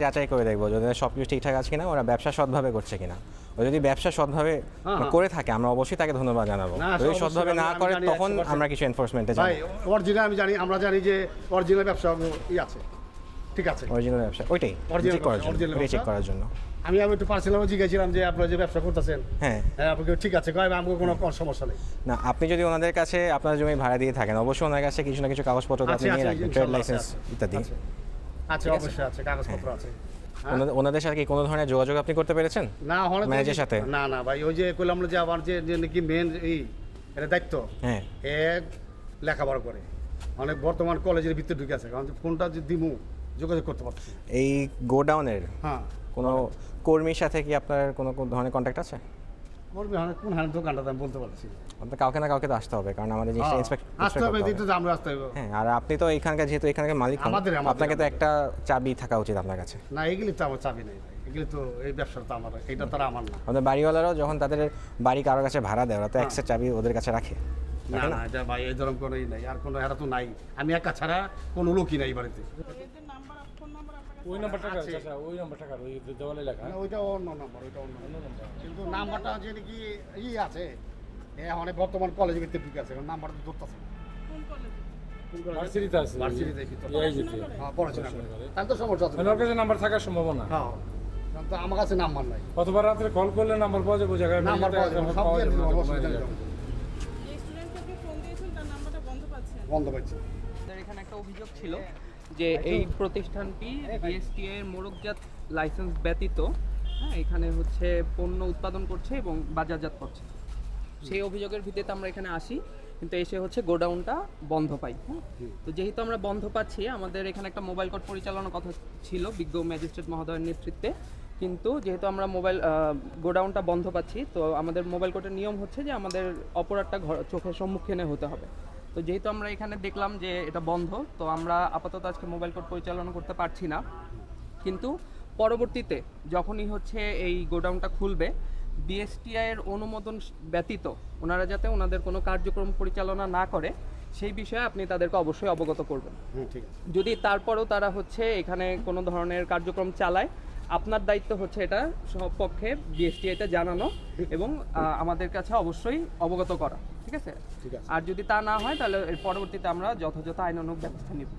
যাচাই করে দেখবো যদি সব কিছু ঠিকঠাক আছে কিনা, ওরা ব্যবসা সৎভাবে করছে কিনা। ও যদি ব্যবসা সৎভাবে করে থাকে আমরা অবশ্যই তাকে ধন্যবাদ জানাবো। যদি সৎভাবে না করে তখন আমরা কিছু এনফোর্সমেন্টে যাবো। ভাই অরিজিনাল আমি জানি, আমরা জানি যে অরিজিনাল ব্যবসা আছে, ঠিক আছে, অরিজিনাল ব্যবসা ওইটাই চেক করার জন্য, ওইটাই চেক করার জন্য আমি একটু পার্সোনালি জিজ্ঞাসিলাম যে আপনারা যে ব্যবসা করতেছেন, হ্যাঁ আপনাকে ঠিক আছে কয় আমাকে কোনো সমস্যা নেই। না, আপনি যদি ওনাদের কাছে আপনার জমি ভাড়া দিয়ে থাকেন অবশ্যই ওনার কাছে কিছু না কিছু কাগজপত্র আপনি নিয়ে রাখবেন, ট্রেড লাইসেন্স ইত্যাদি। আচ্ছা অবশ্যই আছে, কাগজপত্র আছে। ওনাদের সাথে কি কোনো ধরনের যোগাযোগ আপনি করতে পেরেছেন? না ম্যানেজারের সাথে? না ভাই, ওই যে কইলাম যে আমার যে নাকি মেন এটা দায়িত্ব, হ্যাঁ এক লেখাপড়া করে অনেক বর্তমান কলেজের ভিতরে ঢুকে আছে, কারণ ফোনটা যদি দিমু যোগাযোগ করতে পারছি। এই গোডাউনের হ্যাঁ কোনো কর্মীর সাথে কি আপনার কোনো ধরনের কন্ট্যাক্ট আছে? করবি কোন হান দোকানটা আমি বলতে পারছি। আপনার কাউকে না কাউকে তো আসতে হবে, কারণ আমাদের জিনিসটা আসতে হবে, দিতে তো আমরা আসতে হবে। হ্যাঁ, আর আপনি তো এখানকার যেহেতু এখানকার মালিক, আপনাকে তো একটা চাবি থাকা উচিত আপনার কাছে। না এগুলি তো আমার চাবি নেই ভাই, এগুলি তো এই ব্যবসাটা তো আমার, এটা তারা আমার না। আমাদের বাড়িওয়ালারাও যখন তাদের বাড়ি কারোর কাছে ভাড়া দেয় ওরা তো একটা চাবি ওদের কাছে রাখে। না এটা ভাই এই ধরনের কোনোই নাই, আর কোনো এরা তো নাই, আমি একা ছাড়া কোনো লোকই নাই বাড়িতে। ওই নাম্বারটা আচ্ছা ওই নাম্বারটা ওই দেওয়ালে লেখা, ওইটা অন্য নাম্বার, ওইটা অন্য নাম্বার, কিন্তু নাম্বারটা যে নাকি আছে অনেক বর্তমান কলেজের ভিতরে ঢুকে আছে, নাম্বারটা তো ধরতেছে না। ভার্সিটিতে আছে, ভার্সিটিতে এই যেতে পড়াশোনা করে, তাহলে তো সমস্যা আছে। ওর কাছে নাম্বার থাকার সম্ভাবনা। হ্যাঁ, তো আমার কাছে নাম্বার নাই। কতবার রাত্রে কল করলে নাম্বার পাওয়া যাবে, জায়গায় নাম্বার পাওয়া যাবে, সব দিয়ে দিলাম, অসুবিধা নেই। বন্ধ পাচ্ছি। এখানে একটা অভিযোগ ছিল যে এই প্রতিষ্ঠানটি বিএসটিআই এর মোড়কজাত লাইসেন্স ব্যতীত এখানে হচ্ছে পণ্য উৎপাদন করছে এবং বাজারজাত করছে। সেই অভিযোগের ভিত্তিতে আমরা এখানে আসি, কিন্তু এসে হচ্ছে গোডাউনটা বন্ধ পাই। তো যেহেতু আমরা বন্ধ পাচ্ছি, আমাদের এখানে একটা মোবাইল কোর্ট পরিচালনার কথা ছিল বিজ্ঞ ম্যাজিস্ট্রেট মহোদয়ের নেতৃত্বে, কিন্তু যেহেতু আমরা গোডাউনটা বন্ধ পাচ্ছি, তো আমাদের মোবাইল কোর্টের নিয়ম হচ্ছে যে আমাদের অপরাধটা চোখের সম্মুখীনে হতে হবে। তো যেহেতু আমরা এখানে দেখলাম যে এটা বন্ধ, তো আমরা আপাতত আজকে মোবাইল কোর্ট পরিচালনা করতে পারছি না, কিন্তু পরবর্তীতে যখনই হচ্ছে এই গোডাউনটা খুলবে, বিএসটিআই এর অনুমোদন ব্যতীত ওনারা যাতে ওনাদের কোনো কার্যক্রম পরিচালনা না করে সেই বিষয়ে আপনি তাদেরকে অবশ্যই অবগত করবেন। ঠিক আছে। যদি তারপরেও তারা হচ্ছে এখানে কোনো ধরনের কার্যক্রম চালায়, আপনার দায়িত্ব হচ্ছে এটা সপক্ষে বিএসটিআইতে জানানো এবং আমাদের কাছে অবশ্যই অবগত করা, ঠিক আছে? ঠিক আছে। আর যদি তা না হয় তাহলে এর পরবর্তীতে আমরা যথাযথ আইনানুগ ব্যবস্থা নিব।